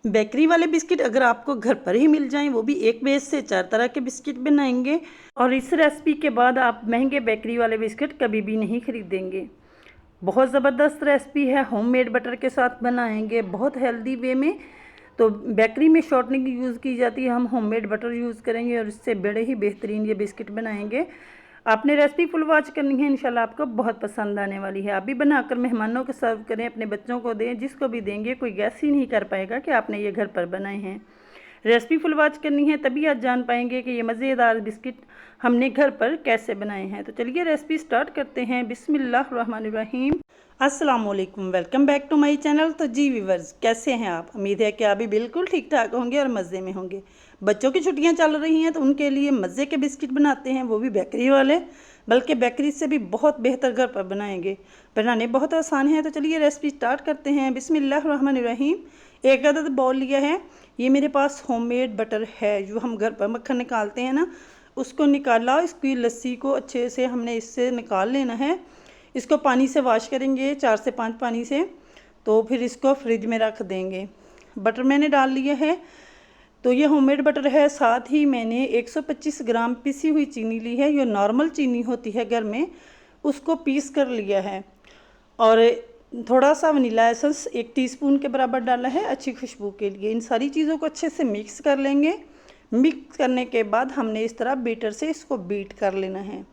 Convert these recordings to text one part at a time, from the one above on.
Bakery वाले biscuit अगर आपको घर पर ही मिल जाएं, वो भी एक बेस से 4 तरह के बिस्किट बनाएंगे और इस रेसिपी के बाद आप महंगे बेकरी वाले बिस्किट कभी भी नहीं खरीदेंगे। बहुत ज़बरदस्त रेसिपी है, होममेड बटर के साथ बनाएंगे बहुत हेल्दी वे में। तो बेकरी में शॉर्टनिंग यूज़ की जाती है, हम होममेड बटर यूज़ करेंगे और इससे बड़े ही बेहतरीन ये बिस्किट बनाएंगे। आपने रेसिपी फुल वॉच करनी है, इंशाल्लाह आपको बहुत पसंद आने वाली है। आप भी बनाकर मेहमानों को सर्व करें, अपने बच्चों को दें, जिसको भी देंगे कोई गैस ही नहीं कर पाएगा कि आपने ये घर पर बनाए हैं। रेसिपी फुल वॉच करनी है, तभी आप जान पाएंगे कि ये मज़ेदार बिस्किट हमने घर पर कैसे बनाए हैं। तो चलिए रेसिपी स्टार्ट करते हैं। बिस्मिल्लाहिर्रहमानिर्रहीम। अस्सलाम वालेकुम, welcome back to my channel. तो जी व्यूवर्स, कैसे हैं आप? उम्मीद है कि आप भी बिल्कुल ठीक ठाक होंगे और मज़े में होंगे। बच्चों की छुट्टियां चल रही हैं तो उनके लिए मज़े के बिस्किट बनाते हैं, वो भी बेकरी वाले, बल्कि बेकरी से भी बहुत बेहतर घर पर बनाएंगे। बनाने बहुत आसान है। तो चलिए रेसिपी स्टार्ट करते हैं। बिस्मिल्लाहिर्रहमानिर्रहीम। एक अदद बाउल लिया है। ये मेरे पास होममेड बटर है, जो हम घर पर मक्खन निकालते हैं ना, उसको निकाला। इसकी लस्सी को अच्छे से हमने इससे निकाल लेना है। इसको पानी से वॉश करेंगे, 4 से 5 पानी से। तो फिर इसको फ्रिज में रख देंगे। बटर मैंने डाल लिया है। तो ये होममेड बटर है। साथ ही मैंने 125 ग्राम पिसी हुई चीनी ली है, जो नॉर्मल चीनी होती है घर में, उसको पीस कर लिया है। और थोड़ा सा वनीला एसेंस 1 टीस्पून के बराबर डाला है, अच्छी खुशबू के लिए। इन सारी चीज़ों को अच्छे से मिक्स कर लेंगे। मिक्स करने के बाद हमने इस तरह बीटर से इसको बीट कर लेना है।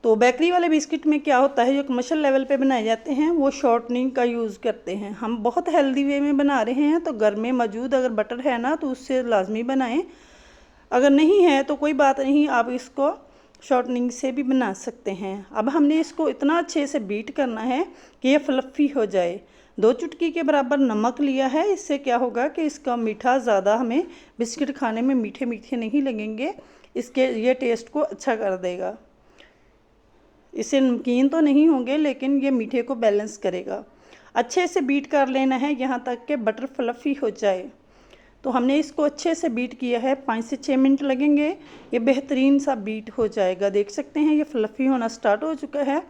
तो बेकरी वाले बिस्किट में क्या होता है, जो कमर्शियल लेवल पे बनाए जाते हैं, वो शॉर्टनिंग का यूज़ करते हैं। हम बहुत हेल्दी वे में बना रहे हैं, तो घर में मौजूद अगर बटर है ना, तो उससे लाजमी बनाएं। अगर नहीं है तो कोई बात नहीं, आप इसको शॉर्टनिंग से भी बना सकते हैं। अब हमने इसको इतना अच्छे से बीट करना है कि ये फ्लफ़ी हो जाए। 2 चुटकी के बराबर नमक लिया है। इससे क्या होगा कि इसका मीठा ज़्यादा, हमें बिस्किट खाने में मीठे मीठे नहीं लगेंगे, इसके ये टेस्ट को अच्छा कर देगा। इससे नमकीन तो नहीं होंगे, लेकिन ये मीठे को बैलेंस करेगा। अच्छे से बीट कर लेना है यहाँ तक कि बटर फ्लफ़ी हो जाए। तो हमने इसको अच्छे से बीट किया है, 5 से 6 मिनट लगेंगे, ये बेहतरीन सा बीट हो जाएगा। देख सकते हैं ये फ्लफ़ी होना स्टार्ट हो चुका है।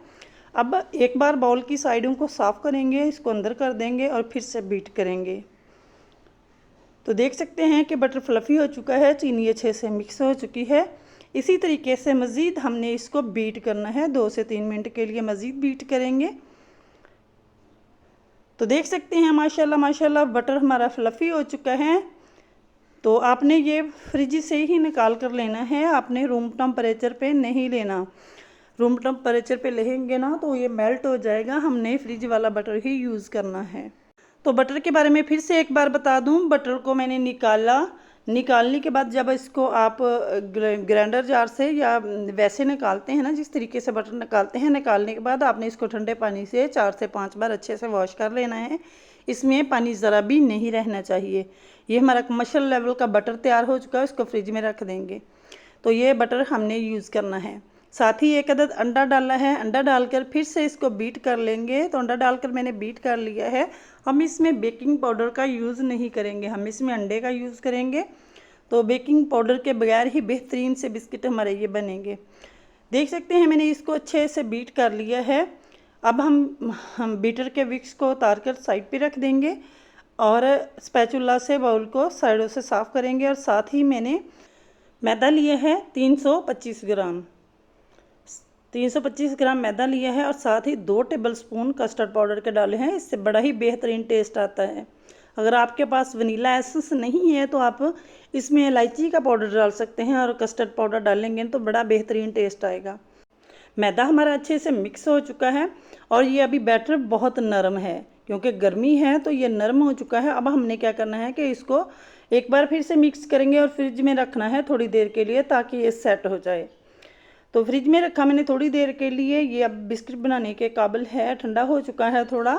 अब एक बार बाउल की साइडों को साफ़ करेंगे, इसको अंदर कर देंगे और फिर से बीट करेंगे। तो देख सकते हैं कि बटर फ्लफ़ी हो चुका है, चीनी अच्छे से मिक्स हो चुकी है। इसी तरीके से मज़ीद हमने इसको बीट करना है, 2 से 3 मिनट के लिए मज़ीद बीट करेंगे। तो देख सकते हैं माशाल्लाह माशाल्लाह बटर हमारा फ्लफ़ी हो चुका है। तो आपने ये फ्रिज से ही निकाल कर लेना है, आपने रूम टेम्परेचर पे नहीं लेना। रूम टेम्परेचर पे लेंगे ना तो ये मेल्ट हो जाएगा। हमने फ्रिज वाला बटर ही यूज़ करना है। तो बटर के बारे में फिर से एक बार बता दूं, बटर को मैंने निकालने के बाद जब इसको आप ग्राइंडर जार से या वैसे निकालते हैं ना, जिस तरीके से बटर निकालते हैं, निकालने के बाद आपने इसको ठंडे पानी से 4 से 5 बार अच्छे से वॉश कर लेना है। इसमें पानी ज़रा भी नहीं रहना चाहिए। ये हमारा कमर्शियल लेवल का बटर तैयार हो चुका है, इसको फ्रिज में रख देंगे। तो ये बटर हमने यूज़ करना है। साथ ही एक अदद अंडा डाला है। अंडा डालकर फिर से इसको बीट कर लेंगे। तो अंडा डालकर मैंने बीट कर लिया है। हम इसमें बेकिंग पाउडर का यूज़ नहीं करेंगे, हम इसमें अंडे का यूज़ करेंगे। तो बेकिंग पाउडर के बगैर ही बेहतरीन से बिस्किट हमारे ये बनेंगे। देख सकते हैं मैंने इसको अच्छे से बीट कर लिया है। अब हम बीटर के विक्स को उतार कर साइड पे रख देंगे और स्पैचुला से बाउल को साइडों से साफ़ करेंगे। और साथ ही मैंने मैदा लिया है 325 ग्राम 325 ग्राम मैदा लिया है और साथ ही 2 टेबलस्पून कस्टर्ड पाउडर के डाले हैं। इससे बड़ा ही बेहतरीन टेस्ट आता है। अगर आपके पास वनीला एसेंस नहीं है तो आप इसमें इलायची का पाउडर डाल सकते हैं और कस्टर्ड पाउडर डालेंगे तो बड़ा बेहतरीन टेस्ट आएगा। मैदा हमारा अच्छे से मिक्स हो चुका है और ये अभी बैटर बहुत नरम है, क्योंकि गर्मी है तो ये नरम हो चुका है। अब हमने क्या करना है कि इसको एक बार फिर से मिक्स करेंगे और फ्रिज में रखना है थोड़ी देर के लिए, ताकि ये सेट हो जाए। तो फ्रिज में रखा मैंने थोड़ी देर के लिए। ये अब बिस्किट बनाने के काबिल है, ठंडा हो चुका है थोड़ा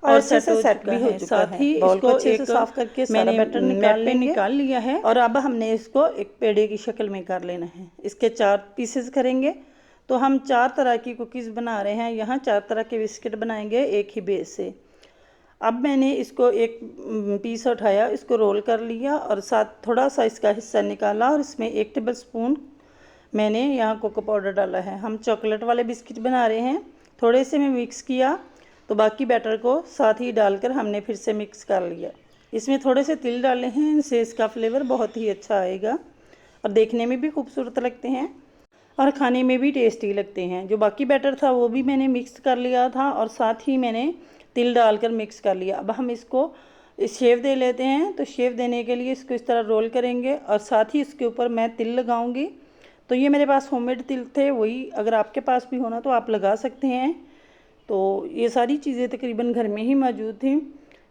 और सेट भी हो चुका है। साथ ही इसको अच्छे से साफ करके मैंने बैटर निकाल लिया है और अब हमने इसको एक पेड़े की शक्ल में कर लेना है। इसके 4 पीसेस करेंगे। तो हम 4 तरह की कुकीज़ बना रहे हैं, यहाँ 4 तरह के बिस्किट बनाएंगे एक ही बेस से। अब मैंने इसको एक पीस उठाया, इसको रोल कर लिया और साथ थोड़ा सा इसका हिस्सा निकाला और इसमें 1 टेबलस्पून मैंने यहाँ कोको पाउडर डाला है। हम चॉकलेट वाले बिस्किट बना रहे हैं। थोड़े से मैं मिक्स किया तो बाकी बैटर को साथ ही डालकर हमने फिर से मिक्स कर लिया। इसमें थोड़े से तिल डाले हैं, इनसे इसका फ्लेवर बहुत ही अच्छा आएगा और देखने में भी खूबसूरत लगते हैं और खाने में भी टेस्टी लगते हैं। जो बाकी बैटर था वो भी मैंने मिक्स कर लिया था और साथ ही मैंने तिल डालकर मिक्स कर लिया। अब हम इसको शेव दे लेते हैं। तो शेव देने के लिए इसको इस तरह रोल करेंगे और साथ ही इसके ऊपर मैं तिल लगाऊंगी। तो ये मेरे पास होममेड तिल थे, वही अगर आपके पास भी होना तो आप लगा सकते हैं। तो ये सारी चीज़ें तकरीबन घर में ही मौजूद थी।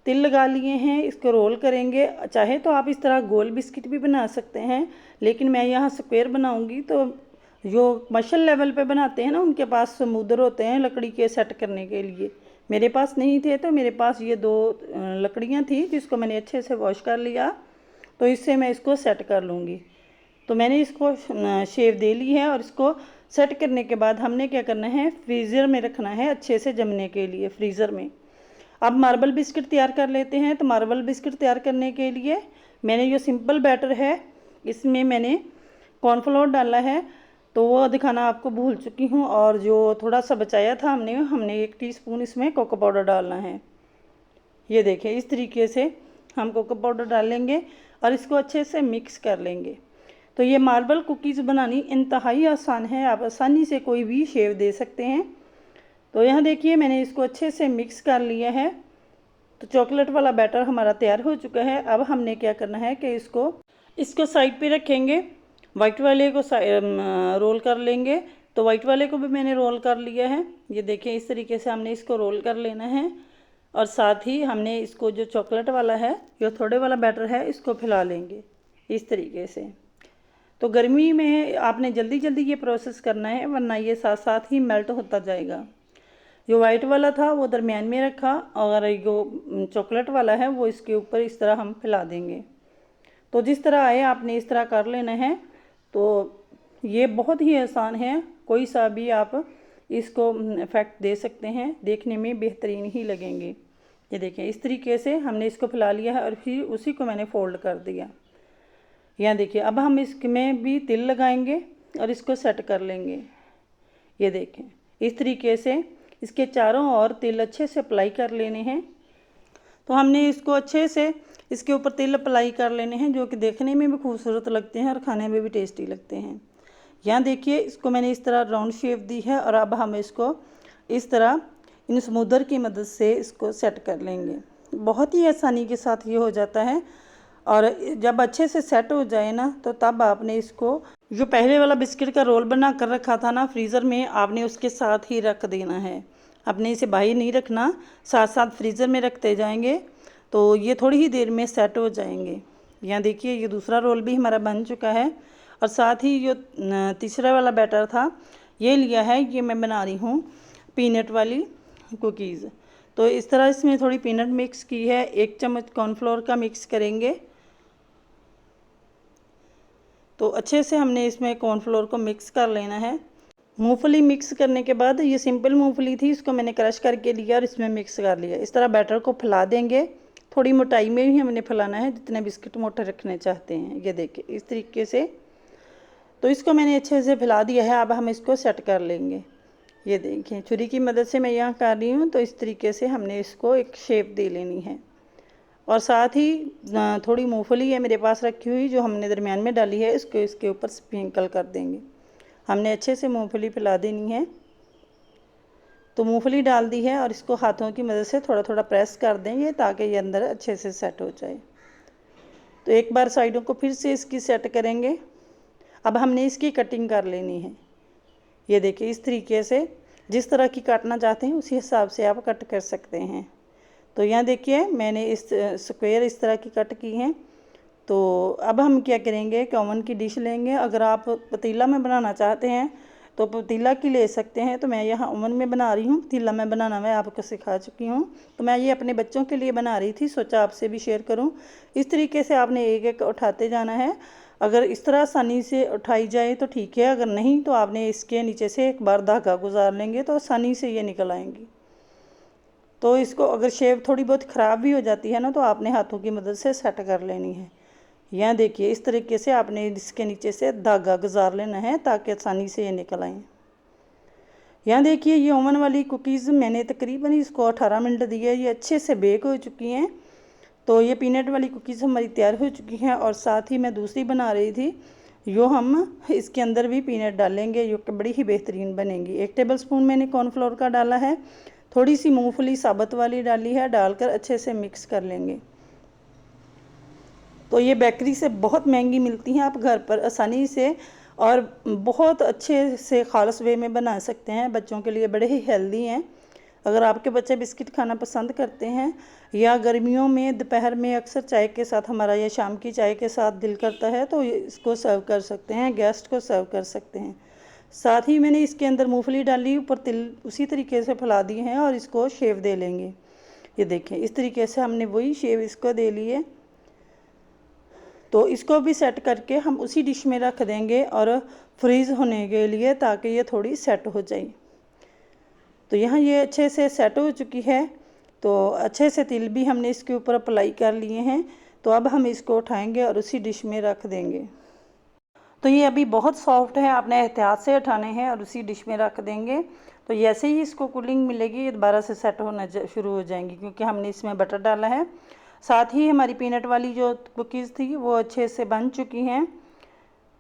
तिल लगा लिए हैं, इसको रोल करेंगे। चाहे तो आप इस तरह गोल बिस्किट भी बना सकते हैं, लेकिन मैं यहाँ स्क्वायर बनाऊंगी। तो जो मशल लेवल पे बनाते हैं ना, उनके पास समुद्र होते हैं लकड़ी के सेट करने के लिए। मेरे पास नहीं थे, तो मेरे पास ये 2 लकड़ियाँ थी जिसको मैंने अच्छे से वॉश कर लिया। तो इससे मैं इसको सेट कर लूँगी। तो मैंने इसको शेप दे ली है और इसको सेट करने के बाद हमने क्या करना है, फ्रीज़र में रखना है अच्छे से जमने के लिए फ्रीज़र में। अब मार्बल बिस्किट तैयार कर लेते हैं। तो मार्बल बिस्किट तैयार करने के लिए मैंने जो सिंपल बैटर है, इसमें मैंने कॉर्नफ्लोर डाला है। तो वो दिखाना आपको भूल चुकी हूँ। और जो थोड़ा सा बचाया था हमने 1 टीस्पून इसमें कोको पाउडर डालना है। ये देखें, इस तरीके से हम कोको पाउडर डालेंगे और इसको अच्छे से मिक्स कर लेंगे। तो ये मार्बल कुकीज़ बनानी इंतहाई आसान है, आप आसानी से कोई भी शेप दे सकते हैं। तो यहाँ देखिए मैंने इसको अच्छे से मिक्स कर लिया है। तो चॉकलेट वाला बैटर हमारा तैयार हो चुका है। अब हमने क्या करना है कि इसको साइड पे रखेंगे। वाइट वाले को रोल कर लेंगे। तो वाइट वाले को भी मैंने रोल कर लिया है। ये देखिए, इस तरीके से हमने इसको रोल कर लेना है और साथ ही हमने इसको जो चॉकलेट वाला है, जो थोड़े वाला बैटर है, इसको फैला लेंगे इस तरीके से। तो गर्मी में आपने जल्दी जल्दी ये प्रोसेस करना है, वरना ये साथ साथ ही मेल्ट होता जाएगा। जो वाइट वाला था वो दरमियान में रखा और जो चॉकलेट वाला है वो इसके ऊपर इस तरह हम फैला देंगे। तो जिस तरह आए आपने इस तरह कर लेना है। तो ये बहुत ही आसान है, कोई सा भी आप इसको इफ़ेक्ट दे सकते हैं, देखने में बेहतरीन ही लगेंगे। ये देखें, इस तरीके से हमने इसको फैला लिया है और फिर उसी को मैंने फ़ोल्ड कर दिया। यहाँ देखिए, अब हम इसमें भी तिल लगाएंगे और इसको सेट कर लेंगे। ये देखें, इस तरीके से इसके चारों ओर तिल अच्छे से अप्लाई कर लेने हैं। तो हमने इसको अच्छे से इसके ऊपर तिल अप्लाई कर लेने हैं, जो कि देखने में भी खूबसूरत लगते हैं और खाने में भी टेस्टी लगते हैं। यहाँ देखिए, इसको मैंने इस तरह राउंड शेप दी है और अब हम इसको इस तरह इन स्मूदर की मदद से इसको सेट कर लेंगे। बहुत ही आसानी के साथ ये हो जाता है। और जब अच्छे से सेट हो जाए ना, तो तब आपने इसको जो पहले वाला बिस्किट का रोल बना कर रखा था ना फ्रीज़र में, आपने उसके साथ ही रख देना है। आपने इसे बाहर नहीं रखना, साथ साथ फ्रीज़र में रखते जाएंगे तो ये थोड़ी ही देर में सेट हो जाएंगे। यहाँ देखिए, ये दूसरा रोल भी हमारा बन चुका है और साथ ही जो तीसरा वाला बैटर था ये लिया है, ये मैं बना रही हूँ पीनट वाली कुकीज़। तो इस तरह इसमें थोड़ी पीनट मिक्स की है, 1 चम्मच कॉर्नफ्लोर का मिक्स करेंगे। तो अच्छे से हमने इसमें कॉर्नफ्लोर को मिक्स कर लेना है। मूंगफली मिक्स करने के बाद, ये सिंपल मूंगफली थी, इसको मैंने क्रश करके लिया और इसमें मिक्स कर लिया। इस तरह बैटर को फैला देंगे। थोड़ी मोटाई में ही हमने फैलाना है, जितने बिस्किट मोटे रखने चाहते हैं। ये देखिए, इस तरीके से। तो इसको मैंने अच्छे से फैला दिया है। अब हम इसको सेट कर लेंगे। ये देखिए, छुरी की मदद से मैं यहाँ कर रही हूँ। तो इस तरीके से हमने इसको एक शेप दे लेनी है। और साथ ही थोड़ी मूंगफली है मेरे पास रखी हुई, जो हमने दरमियान में डाली है, इसको इसके ऊपर स्प्रिंकल कर देंगे। हमने अच्छे से मूंगफली फैला देनी है। तो मूंगफली डाल दी है और इसको हाथों की मदद से थोड़ा थोड़ा प्रेस कर देंगे ताकि ये अंदर अच्छे से सेट हो जाए। तो एक बार साइडों को फिर से इसकी सेट करेंगे। अब हमने इसकी कटिंग कर लेनी है। ये देखिए, इस तरीके से जिस तरह की काटना चाहते हैं उसी हिसाब से आप कट कर सकते हैं। तो यहाँ देखिए, मैंने इस स्क्वायर इस तरह की कट की हैं। तो अब हम क्या करेंगे कि ओवन की डिश लेंगे। अगर आप पतीला में बनाना चाहते हैं तो पतीला की ले सकते हैं। तो मैं यहाँ ओवन में बना रही हूँ। पतीला में बनाना मैं आपको सिखा चुकी हूँ। तो मैं ये अपने बच्चों के लिए बना रही थी, सोचा आपसे भी शेयर करूँ। इस तरीके से आपने एक एक उठाते जाना है। अगर इस तरह आसानी से उठाई जाए तो ठीक है, अगर नहीं तो आपने इसके नीचे से एक बार धागा गुजार लेंगे तो आसानी से ये निकल आएंगी। तो इसको अगर शेप थोड़ी बहुत ख़राब भी हो जाती है ना, तो आपने हाथों की मदद से सेट कर लेनी है। यहाँ देखिए, इस तरीके से आपने इसके नीचे से धागा गुजार लेना है ताकि आसानी से ये निकल आए। यहाँ देखिए, ये ओवन वाली कुकीज़ मैंने तकरीबन इसको 18 मिनट दिए, ये अच्छे से बेक हो चुकी हैं। तो ये पीनट वाली कुकीज़ हमारी तैयार हो चुकी हैं और साथ ही मैं दूसरी बना रही थी, यो हम इसके अंदर भी पीनट डालेंगे, जो कि बड़ी ही बेहतरीन बनेंगी। 1 टेबलस्पून मैंने कॉर्नफ्लोर का डाला है, थोड़ी सी मूंगफली साबुत वाली डाली है, डालकर अच्छे से मिक्स कर लेंगे। तो ये बेकरी से बहुत महंगी मिलती हैं, आप घर पर आसानी से और बहुत अच्छे से खालिस वे में बना सकते हैं। बच्चों के लिए बड़े ही हेल्दी हैं। अगर आपके बच्चे बिस्किट खाना पसंद करते हैं या गर्मियों में दोपहर में अक्सर चाय के साथ हमारा या शाम की चाय के साथ दिल करता है, तो इसको सर्व कर सकते हैं, गेस्ट को सर्व कर सकते हैं। साथ ही मैंने इसके अंदर मूंगफली डाली, ऊपर तिल उसी तरीके से फैला दिए हैं और इसको शेव दे लेंगे। ये देखें, इस तरीके से हमने वही शेव इसको दे लिए। तो इसको भी सेट करके हम उसी डिश में रख देंगे और फ्रीज़ होने के लिए, ताकि ये थोड़ी सेट हो जाए। तो यहाँ ये अच्छे से सेट हो चुकी है। तो अच्छे से तिल भी हमने इसके ऊपर अप्लाई कर लिए हैं। तो अब हम इसको उठाएंगे और उसी डिश में रख देंगे। तो ये अभी बहुत सॉफ्ट है, आपने एहतियात से उठाने हैं और उसी डिश में रख देंगे। तो जैसे ही इसको कूलिंग मिलेगी, ये दोबारा से सेट होना शुरू हो जाएंगी, क्योंकि हमने इसमें बटर डाला है। साथ ही हमारी पीनट वाली जो कुकीज़ थी वो अच्छे से बन चुकी हैं।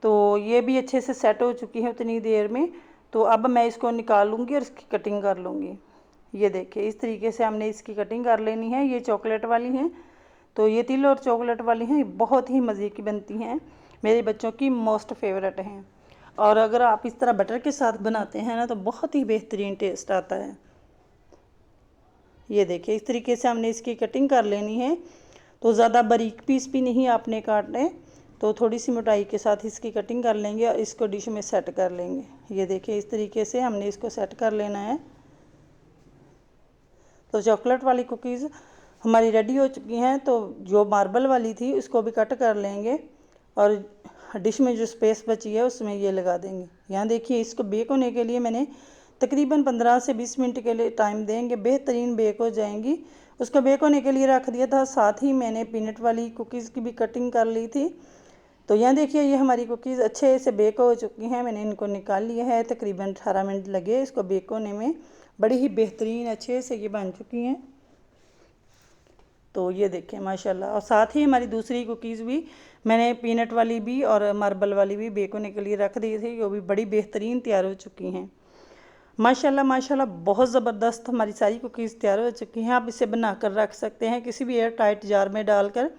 तो ये भी अच्छे से सेट हो चुकी है उतनी देर में। तो अब मैं इसको निकालूंगी और इसकी कटिंग कर लूँगी। ये देखिए, इस तरीके से हमने इसकी कटिंग कर लेनी है। ये चॉकलेट वाली हैं, तो ये तिल और चॉकलेट वाली हैं, बहुत ही मज़े की बनती हैं, मेरे बच्चों की मोस्ट फेवरेट हैं। और अगर आप इस तरह बटर के साथ बनाते हैं ना, तो बहुत ही बेहतरीन टेस्ट आता है। ये देखिए, इस तरीके से हमने इसकी कटिंग कर लेनी है। तो ज़्यादा बारीक पीस भी नहीं आपने काटने, तो थोड़ी सी मोटाई के साथ इसकी कटिंग कर लेंगे और इसको डिश में सेट कर लेंगे। ये देखिए, इस तरीके से हमने इसको सेट कर लेना है। तो चॉकलेट वाली कुकीज़ हमारी रेडी हो चुकी हैं। तो जो मार्बल वाली थी उसको भी कट कर लेंगे और डिश में जो स्पेस बची है उसमें ये लगा देंगे। यहाँ देखिए, इसको बेक होने के लिए मैंने तकरीबन 15 से 20 मिनट के लिए टाइम देंगे, बेहतरीन बेक हो जाएंगी। उसको बेक होने के लिए रख दिया था। साथ ही मैंने पीनट वाली कुकीज़ की भी कटिंग कर ली थी। तो यहाँ देखिए, ये हमारी कुकीज़ अच्छे से बेक हो चुकी हैं। मैंने इनको निकाल लिया है। तकरीबन 18 मिनट लगे इसको बेक होने में। बड़ी ही बेहतरीन अच्छे से ये बन चुकी हैं। तो ये देखें माशाल्लाह। और साथ ही हमारी दूसरी कुकीज़ भी मैंने पीनट वाली भी और मार्बल वाली भी बेक होने के लिए रख दी थी, वो भी बड़ी बेहतरीन तैयार हो चुकी हैं। माशाल्लाह माशाल्लाह, बहुत ज़बरदस्त हमारी सारी कुकीज़ तैयार हो चुकी हैं। आप इसे बनाकर रख सकते हैं किसी भी एयर टाइट जार में डालकर।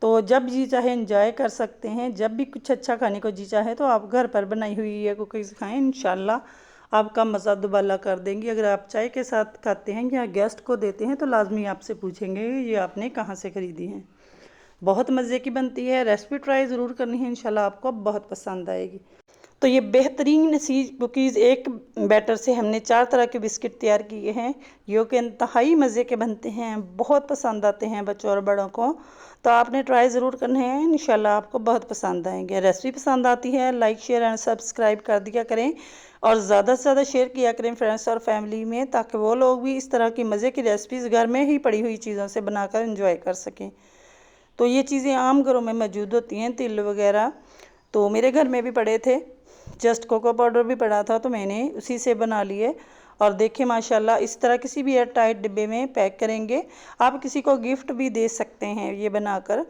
तो जब जी चाहे इंजॉय कर सकते हैं। जब भी कुछ अच्छा खाने को जी चाहे तो आप घर पर बनाई हुई ये कुकीज़ खाएं, इंशाल्लाह आपका मज़ा दुबाला कर देंगी। अगर आप चाय के साथ खाते हैं या गेस्ट को देते हैं तो लाजमी आपसे पूछेंगे ये आपने कहाँ से ख़रीदी हैं। बहुत मज़े की बनती है, रेसिपी ट्राई ज़रूर करनी है, इंशाल्लाह आपको बहुत पसंद आएगी। तो ये बेहतरीन सी कुकीज़, एक बैटर से हमने 4 तरह के बिस्किट तैयार किए हैं, जो कि इंतहाई मज़े के बनते हैं, बहुत पसंद आते हैं बच्चों और बड़ों को। तो आपने ट्राई ज़रूर करने हैं, इंशाल्लाह आपको बहुत पसंद आएंगे। रेसिपी पसंद आती है, लाइक शेयर एंड सब्सक्राइब कर दिया करें और ज़्यादा से ज़्यादा शेयर किया करें फ्रेंड्स और फैमिली में, ताकि वो लोग भी इस तरह की मज़े की रेसिपीज़ घर में ही पड़ी हुई चीज़ों से बनाकर इंजॉय कर सकें। तो ये चीज़ें आम घरों में मौजूद होती हैं, तिल वगैरह। तो मेरे घर में भी पड़े थे, जस्ट कोको पाउडर भी पड़ा था, तो मैंने उसी से बना लिए। और देखिए माशाल्लाह, इस तरह किसी भी एयर टाइट डिब्बे में पैक करेंगे। आप किसी को गिफ्ट भी दे सकते हैं ये बनाकर,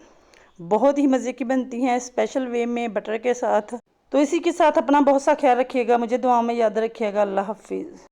बहुत ही मज़े की बनती हैं, स्पेशल वे में बटर के साथ। तो इसी के साथ अपना बहुत सा ख्याल रखिएगा, मुझे दुआओं में याद रखिएगा। अल्लाह हाफिज़।